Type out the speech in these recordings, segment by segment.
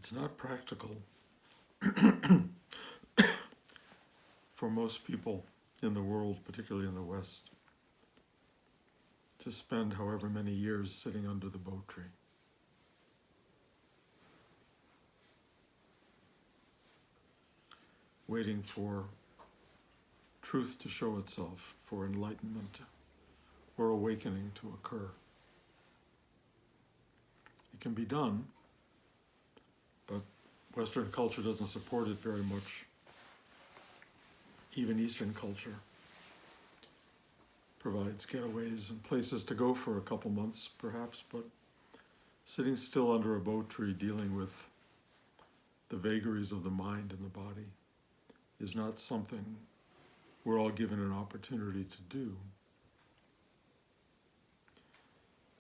It's not practical for most people in the world, particularly in the West, to spend however many years sitting under the Bo tree. Waiting for truth to show itself, for enlightenment or awakening to occur. It can be done, but Western culture doesn't support it very much. Even Eastern culture provides getaways and places to go for a couple months, perhaps, but sitting still under a Bo tree dealing with the vagaries of the mind and the body is not something we're all given an opportunity to do.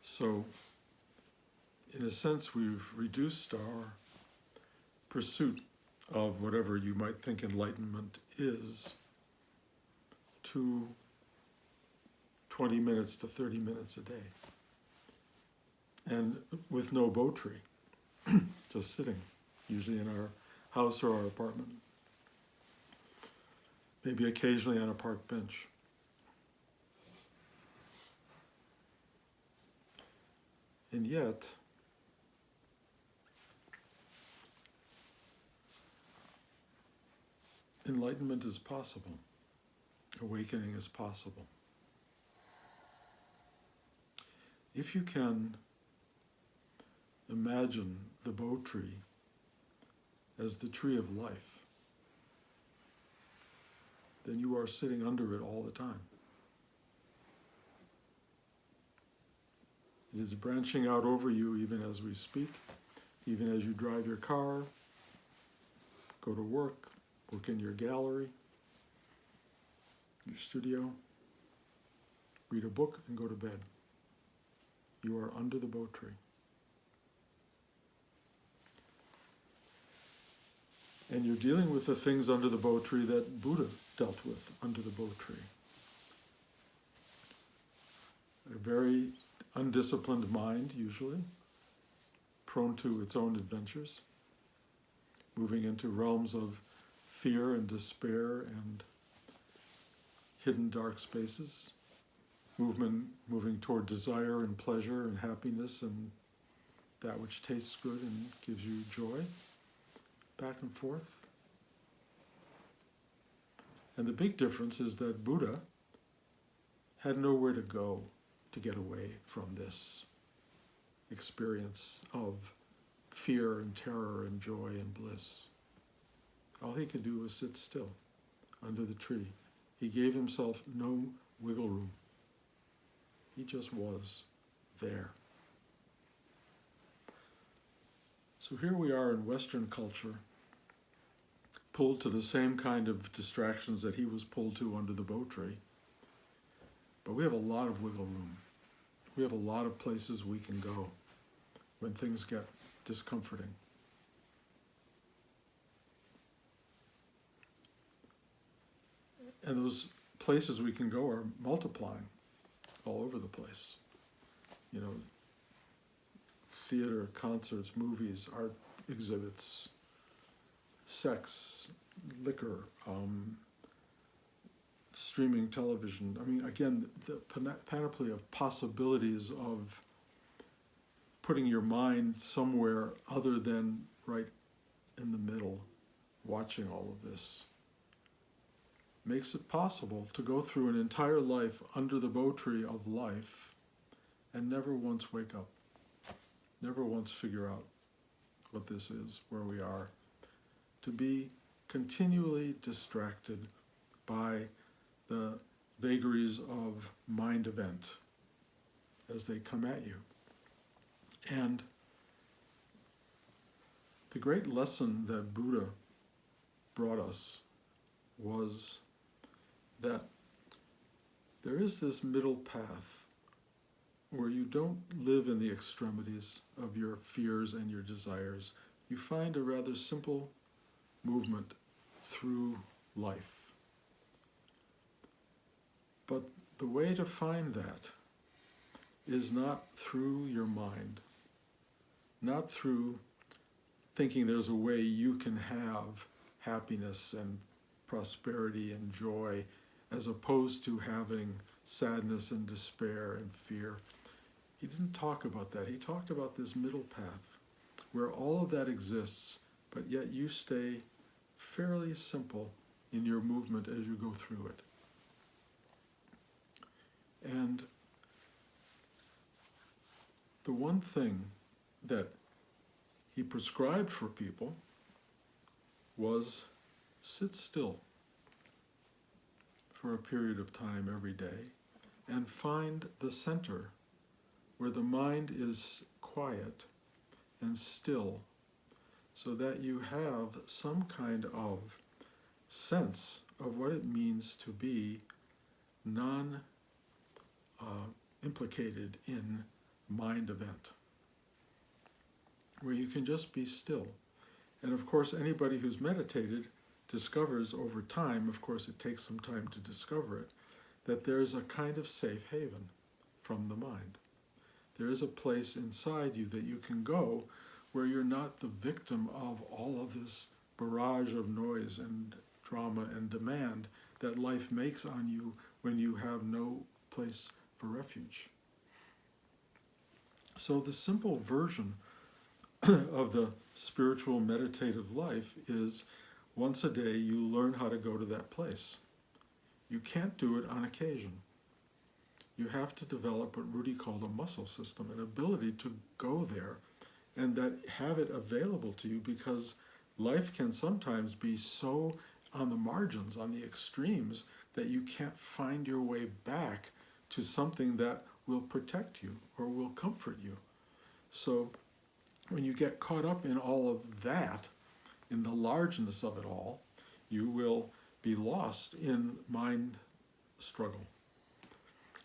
So, in a sense, we've reduced our pursuit of whatever you might think enlightenment is to 20 minutes to 30 minutes a day. And with no Bo tree, just sitting, usually in our house or our apartment. Maybe occasionally on a park bench. And yet, enlightenment is possible. Awakening is possible. If you can imagine the Bo tree as the tree of life, then you are sitting under it all the time. It is branching out over you even as we speak, even as you drive your car, go to work in your gallery, your studio, read a book, and go to bed. You are under the Bo tree. And you're dealing with the things under the Bo tree that Buddha dealt with under the Bo tree. A very undisciplined mind, usually, prone to its own adventures, moving into realms of fear and despair and hidden dark spaces, moving toward desire and pleasure and happiness and that which tastes good and gives you joy, back and forth. And the big difference is that Buddha had nowhere to go to get away from this experience of fear and terror and joy and bliss. All he could do was sit still under the tree. He gave himself no wiggle room. He just was there. So here we are in Western culture, pulled to the same kind of distractions that he was pulled to under the Bo tree. But we have a lot of wiggle room. We have a lot of places we can go when things get discomforting. And those places we can go are multiplying all over the place. You know, theater, concerts, movies, art exhibits, sex, liquor, streaming television. I mean, again, the panoply of possibilities of putting your mind somewhere other than right in the middle, watching all of this, makes it possible to go through an entire life under the Bo tree of life and never once wake up, never once figure out what this is, where we are, to be continually distracted by the vagaries of mind event as they come at you. And the great lesson that Buddha brought us was that there is this middle path where you don't live in the extremities of your fears and your desires. You find a rather simple movement through life. But the way to find that is not through your mind, not through thinking there's a way you can have happiness and prosperity and joy as opposed to having sadness and despair and fear. He didn't talk about that. He talked about this middle path where all of that exists, but yet you stay fairly simple in your movement as you go through it. And the one thing that he prescribed for people was sit still for a period of time every day and find the center where the mind is quiet and still, so that you have some kind of sense of what it means to be non-implicated in mind event, where you can just be still. And of course, anybody who's meditated discovers over time, of course it takes some time to discover it, that there's a kind of safe haven from the mind. There is a place inside you that you can go where you're not the victim of all of this barrage of noise and drama and demand that life makes on you when you have no place for refuge. So the simple version of the spiritual meditative life is once a day you learn how to go to that place. You can't do it on occasion. You have to develop what Rudy called a muscle system, an ability to go there and that have it available to you, because life can sometimes be so on the margins, on the extremes, that you can't find your way back to something that will protect you or will comfort you. So when you get caught up in all of that, in the largeness of it all, you will be lost in mind struggle.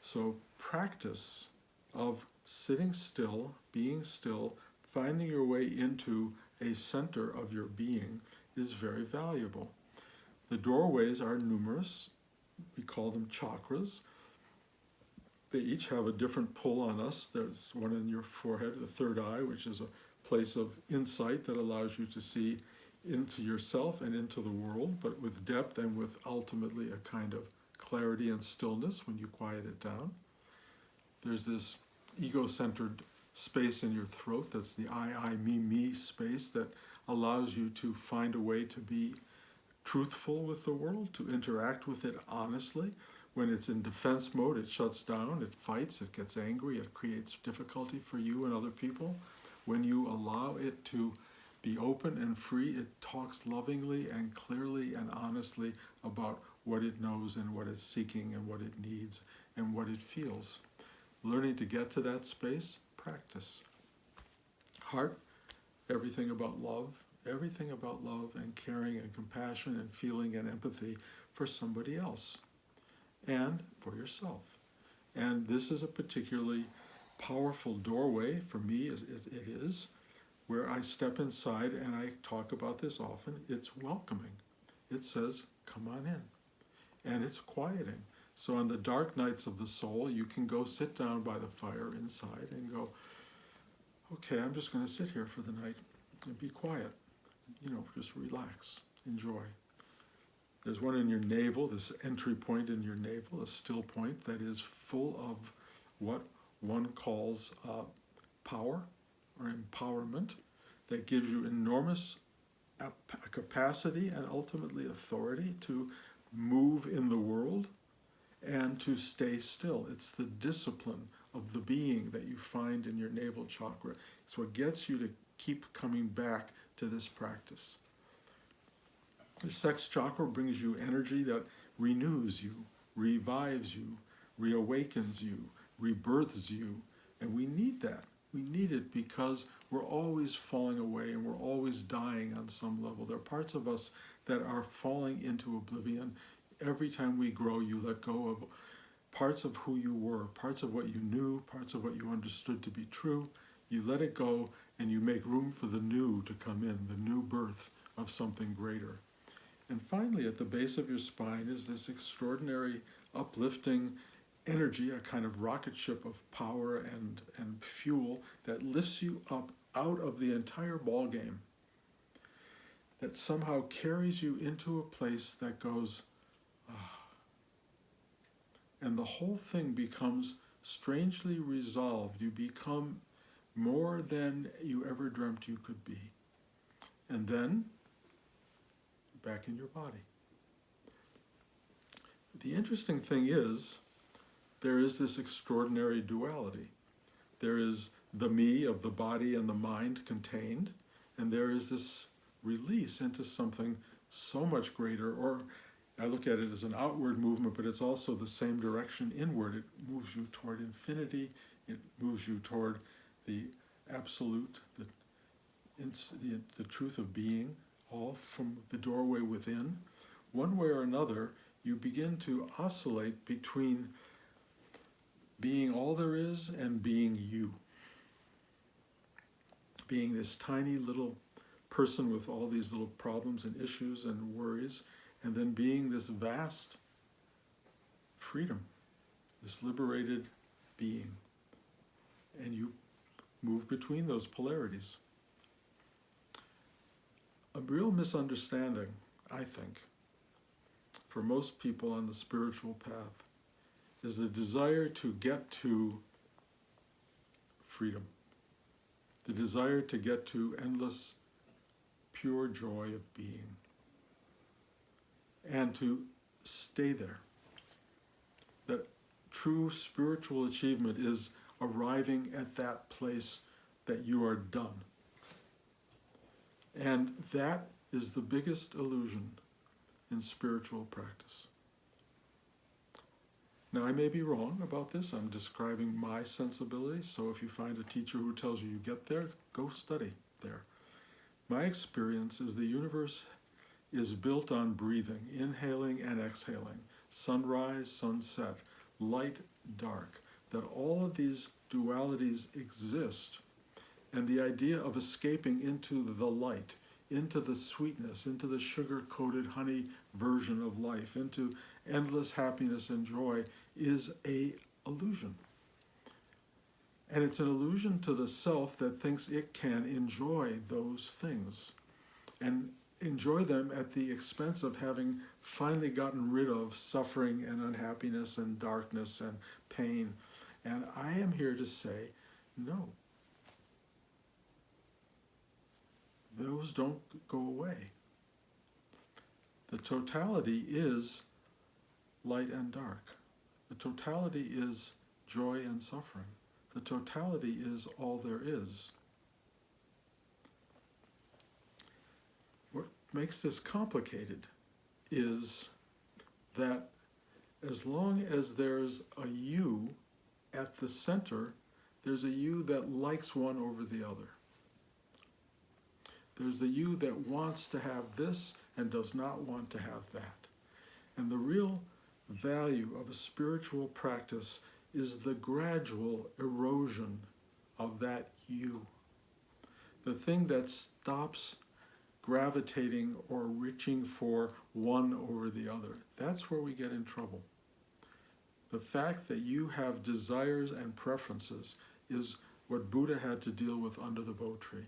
So practice of sitting still, being still, finding your way into a center of your being is very valuable. The doorways are numerous. We call them chakras. They each have a different pull on us. There's one in your forehead, the third eye, which is a place of insight that allows you to see into yourself and into the world, but with depth and with ultimately a kind of clarity and stillness when you quiet it down. There's this ego-centered space in your throat that's the I, me space that allows you to find a way to be truthful with the world, to interact with it honestly. When it's in defense mode, it shuts down, it fights, it gets angry, it creates difficulty for you and other people. When you allow it to be open and free, it talks lovingly and clearly and honestly about what it knows and what it's seeking and what it needs and what it feels. Learning to get to that space, practice. Heart, everything about love and caring and compassion and feeling and empathy for somebody else and for yourself. And this is a particularly powerful doorway for me, it is, where I step inside, and I talk about this often. It's welcoming. It says, come on in. And it's quieting. So on the dark nights of the soul, you can go sit down by the fire inside and go, okay, I'm just going to sit here for the night and be quiet. Just relax, enjoy. There's one in your navel, this entry point in your navel, a still point that is full of what one calls power or empowerment, that gives you enormous capacity and ultimately authority to move in the world and to stay still. It's the discipline of the being that you find in your navel chakra. It's what gets you to keep coming back to this practice. The sex chakra brings you energy that renews you, revives you, reawakens you, rebirths you, and we need that. We need it because we're always falling away and we're always dying on some level. There are parts of us that are falling into oblivion. Every time we grow, you let go of parts of who you were, parts of what you knew, parts of what you understood to be true. You let it go and you make room for the new to come in, the new birth of something greater. And finally, at the base of your spine is this extraordinary, uplifting energy, a kind of rocket ship of power and fuel that lifts you up out of the entire ball game that somehow carries you into a place that goes, ah, and the whole thing becomes strangely resolved. You become more than you ever dreamt you could be. And then, back in your body. The interesting thing is, there is this extraordinary duality. There is the me of the body and the mind contained, and there is this release into something so much greater, or I look at it as an outward movement, but it's also the same direction inward. It moves you toward infinity, it moves you toward the absolute, the truth of being, all from the doorway within. One way or another, you begin to oscillate between being all there is and being you. Being this tiny little person with all these little problems and issues and worries, and then being this vast freedom, this liberated being. And you move between those polarities. A real misunderstanding, I think, for most people on the spiritual path is the desire to get to freedom, the desire to get to endless, pure joy of being, and to stay there. That true spiritual achievement is arriving at that place that you are done. And that is the biggest illusion in spiritual practice. Now, I may be wrong about this. I'm describing my sensibilities. So if you find a teacher who tells you get there, go study there. My experience is the universe is built on breathing, inhaling and exhaling, sunrise, sunset, light, dark, that all of these dualities exist. And the idea of escaping into the light, into the sweetness, into the sugar-coated honey version of life, into endless happiness and joy is an illusion. And it's an illusion to the self that thinks it can enjoy those things and enjoy them at the expense of having finally gotten rid of suffering and unhappiness and darkness and pain. And I am here to say, no. Those don't go away. The totality is light and dark. The totality is joy and suffering. The totality is all there is. What makes this complicated is that as long as there's a you at the center, there's a you that likes one over the other. There's the you that wants to have this and does not want to have that. And the real value of a spiritual practice is the gradual erosion of that you. The thing that stops gravitating or reaching for one over the other. That's where we get in trouble. The fact that you have desires and preferences is what Buddha had to deal with under the Bo tree.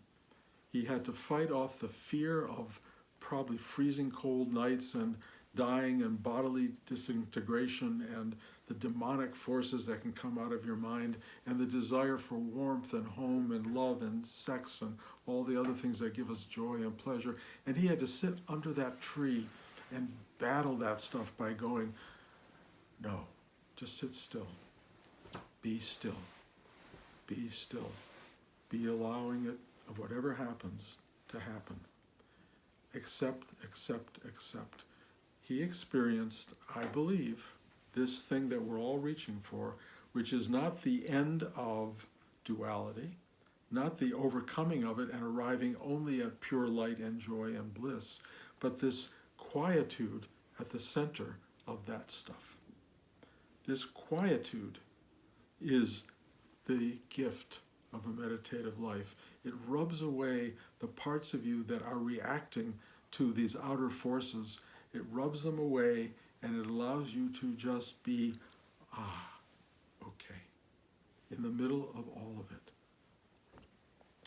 He had to fight off the fear of probably freezing cold nights and dying and bodily disintegration and the demonic forces that can come out of your mind and the desire for warmth and home and love and sex and all the other things that give us joy and pleasure. And he had to sit under that tree and battle that stuff by going, no, just sit still. Be still. Be still. Be allowing it, of whatever happens, to happen. Accept, accept, accept. He experienced, I believe, this thing that we're all reaching for, which is not the end of duality, not the overcoming of it and arriving only at pure light and joy and bliss, but this quietude at the center of that stuff. This quietude is the gift of a meditative life. It rubs away the parts of you that are reacting to these outer forces. It rubs them away and it allows you to just be, okay, in the middle of all of it.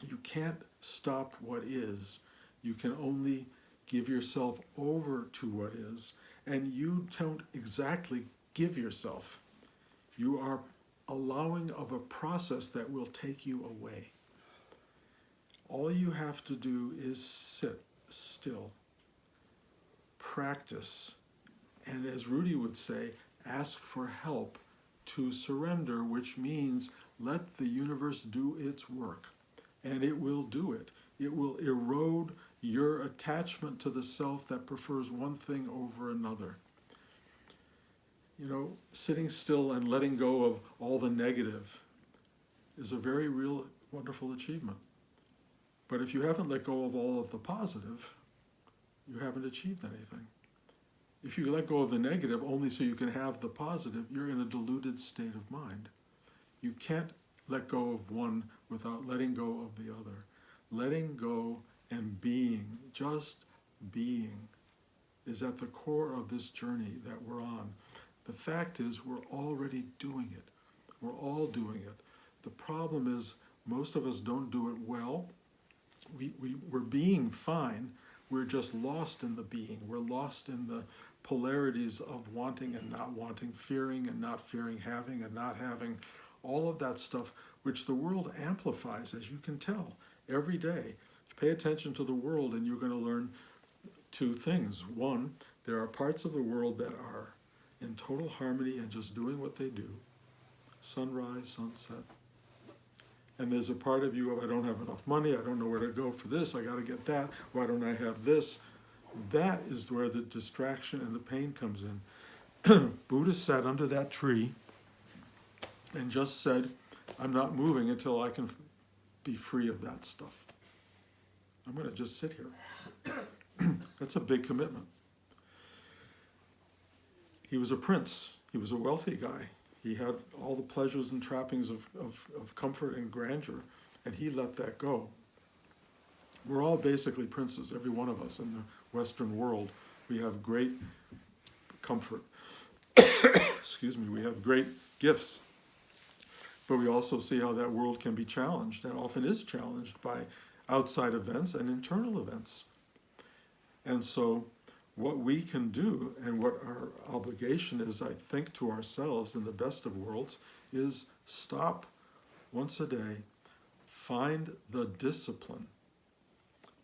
You can't stop what is. You can only give yourself over to what is, and you don't exactly give yourself. You are allowing of a process that will take you away. All you have to do is sit still, practice, and as Rudy would say, ask for help to surrender, which means let the universe do its work. And it will do it. It will erode your attachment to the self that prefers one thing over another. You know, sitting still and letting go of all the negative is a very real, wonderful achievement. But if you haven't let go of all of the positive, you haven't achieved anything. If you let go of the negative only so you can have the positive, you're in a deluded state of mind. You can't let go of one without letting go of the other. Letting go and being, just being, is at the core of this journey that we're on. The fact is, we're already doing it. We're all doing it. The problem is, most of us don't do it well. We're being fine. We're just lost in the being. We're lost in the polarities of wanting and not wanting, fearing and not fearing, having and not having, all of that stuff, which the world amplifies, as you can tell, every day. Pay attention to the world and you're going to learn two things. One, there are parts of the world that are in total harmony and just doing what they do. Sunrise, sunset. And there's a part of you of, I don't have enough money, I don't know where to go for this, I got to get that, why don't I have this? That is where the distraction and the pain comes in. Buddha sat under that tree and just said, I'm not moving until I can be free of that stuff. I'm going to just sit here. That's a big commitment. He was a prince. He was a wealthy guy. He had all the pleasures and trappings of comfort and grandeur, and he let that go. We're all basically princes, every one of us in the Western world. We have great comfort. Excuse me, we have great gifts. But we also see how that world can be challenged, and often is challenged by outside events and internal events. And so what we can do, and what our obligation is, I think, to ourselves in the best of worlds, is stop once a day, find the discipline.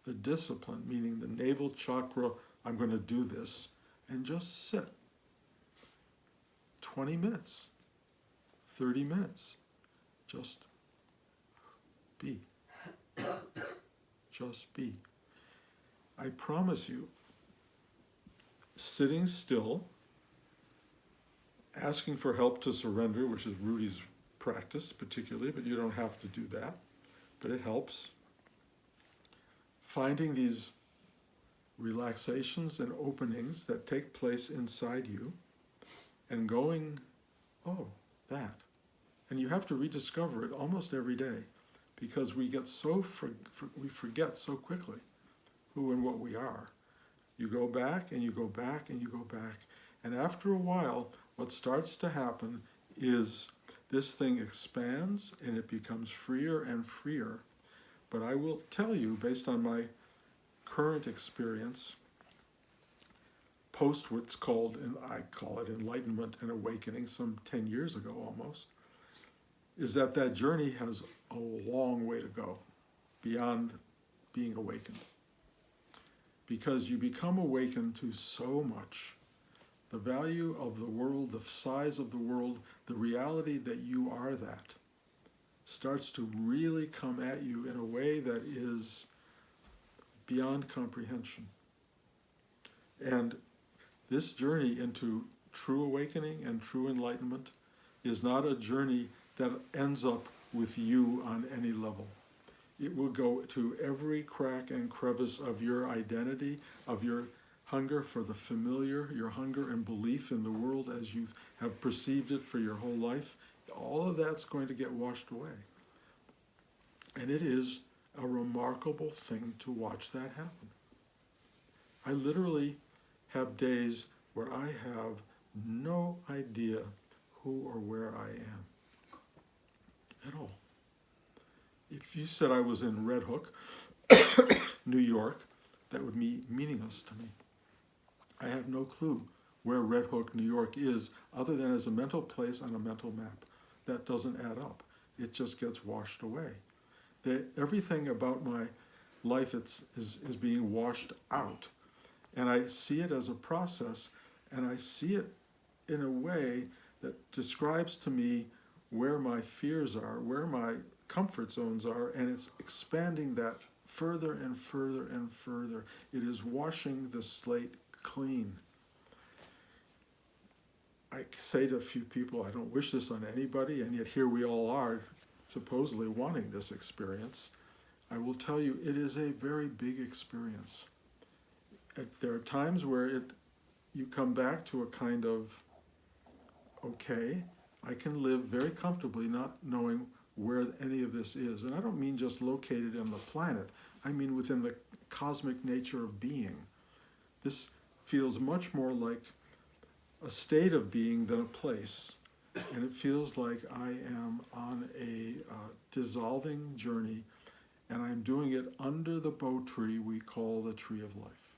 The discipline, meaning the navel chakra, I'm going to do this, and just sit. 20 minutes, 30 minutes, just be. Just be. I promise you, sitting still, asking for help to surrender, which is Rudy's practice particularly, but you don't have to do that, but it helps. Finding these relaxations and openings that take place inside you and going, oh, that. And you have to rediscover it almost every day, because we get we forget so quickly who and what we are. You go back and you go back and you go back. And after a while, what starts to happen is this thing expands and it becomes freer and freer. But I will tell you, based on my current experience, post what's called, and I call it enlightenment and awakening, some 10 years ago almost, is that journey has a long way to go beyond being awakened. Because you become awakened to so much. The value of the world, the size of the world, the reality that you are that, starts to really come at you in a way that is beyond comprehension. And this journey into true awakening and true enlightenment is not a journey that ends up with you on any level. It will go to every crack and crevice of your identity, of your hunger for the familiar, your hunger and belief in the world as you have perceived it for your whole life. All of that's going to get washed away. And it is a remarkable thing to watch that happen. I literally have days where I have no idea who or where I am at all. If you said I was in Red Hook, New York, that would be meaningless to me. I have no clue where Red Hook, New York is, other than as a mental place on a mental map. That doesn't add up. It just gets washed away. Everything about my life is being washed out. And I see it as a process, and I see it in a way that describes to me where my fears are, where my comfort zones are, and it's expanding that further and further and further. It is washing the slate clean. I say to a few people, I don't wish this on anybody, and yet here we all are, supposedly wanting this experience. I will tell you, it is a very big experience. There are times where you come back to a kind of, okay, I can live very comfortably not knowing where any of this is. And I don't mean just located in the planet. I mean within the cosmic nature of being. This feels much more like a state of being than a place. And it feels like I am on a dissolving journey, and I'm doing it under the bow tree we call the tree of life.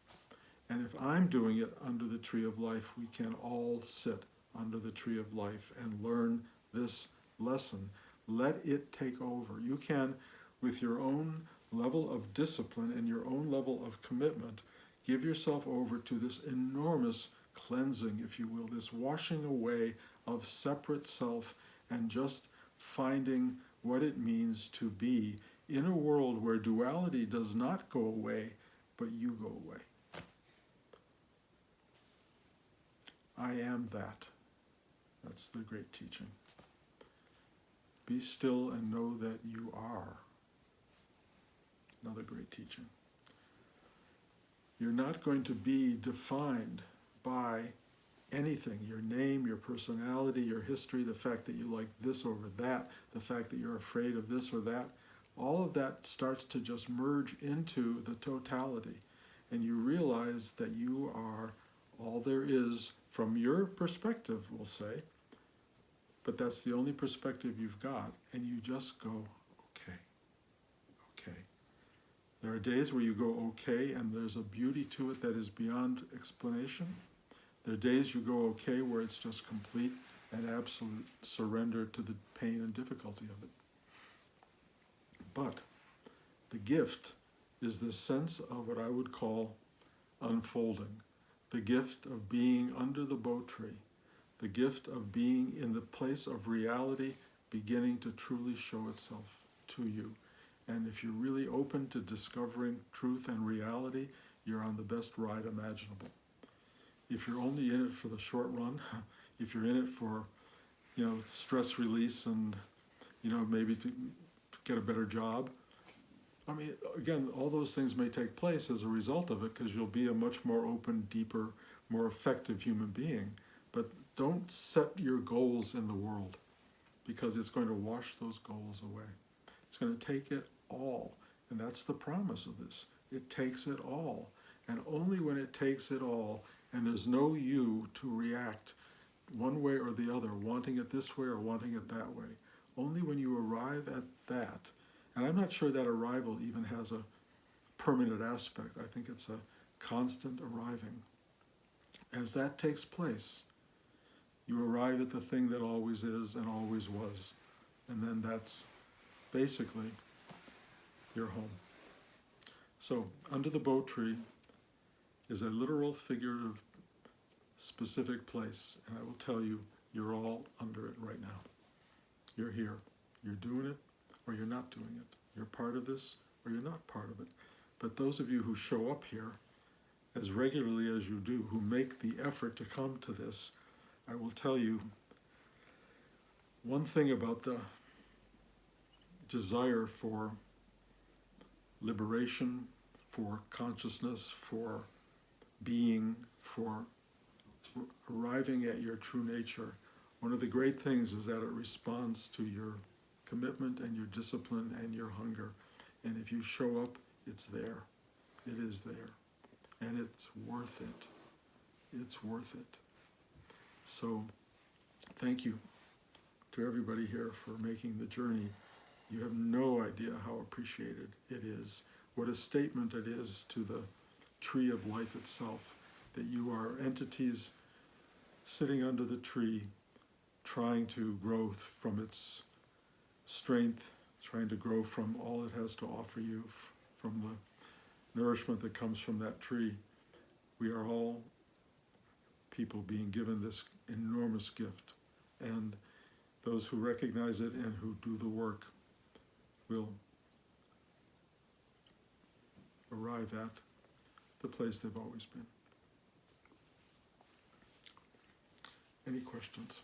And if I'm doing it under the tree of life, we can all sit under the tree of life and learn this lesson. Let it take over. You can, with your own level of discipline and your own level of commitment, give yourself over to this enormous cleansing, if you will, this washing away of separate self and just finding what it means to be in a world where duality does not go away, but you go away. I am that. That's the great teaching. Be still and know that you are. Another great teaching. You're not going to be defined by anything, your name, your personality, your history, the fact that you like this over that, the fact that you're afraid of this or that. All of that starts to just merge into the totality. And you realize that you are all there is from your perspective, we'll say. But that's the only perspective you've got. And you just go, okay. There are days where you go okay, and there's a beauty to it that is beyond explanation. There are days you go okay where it's just complete and absolute surrender to the pain and difficulty of it. But the gift is the sense of what I would call unfolding, the gift of being under the bow tree, the gift of being in the place of reality beginning to truly show itself to you. And if you're really open to discovering truth and reality, you're on the best ride imaginable. If you're only in it for the short run, if you're in it for, stress release and, maybe to get a better job, I mean, again, all those things may take place as a result of it because you'll be a much more open, deeper, more effective human being. But don't set your goals in the world because it's going to wash those goals away. It's going to take it all. And that's the promise of this. It takes it all. And only when it takes it all, and there's no you to react one way or the other, wanting it this way or wanting it that way, only when you arrive at that, and I'm not sure that arrival even has a permanent aspect. I think it's a constant arriving. As that takes place, you arrive at the thing that always is and always was. And then that's basically your home. So, under the bow tree is a literal, figurative, specific place. And I will tell you, you're all under it right now. You're here. You're doing it, or you're not doing it. You're part of this, or you're not part of it. But those of you who show up here as regularly as you do, who make the effort to come to this, I will tell you one thing about the desire for liberation, for consciousness, for being, for arriving at your true nature. One of the great things is that it responds to your commitment and your discipline and your hunger. And if you show up, it's there. It is there. And it's worth it. It's worth it. So, thank you to everybody here for making the journey. You have no idea how appreciated it is. What a statement it is to the tree of life itself, that you are entities sitting under the tree, trying to grow from its strength, trying to grow from all it has to offer you, from the nourishment that comes from that tree. We are all people being given this enormous gift, and those who recognize it and who do the work will arrive at the place they've always been. Any questions?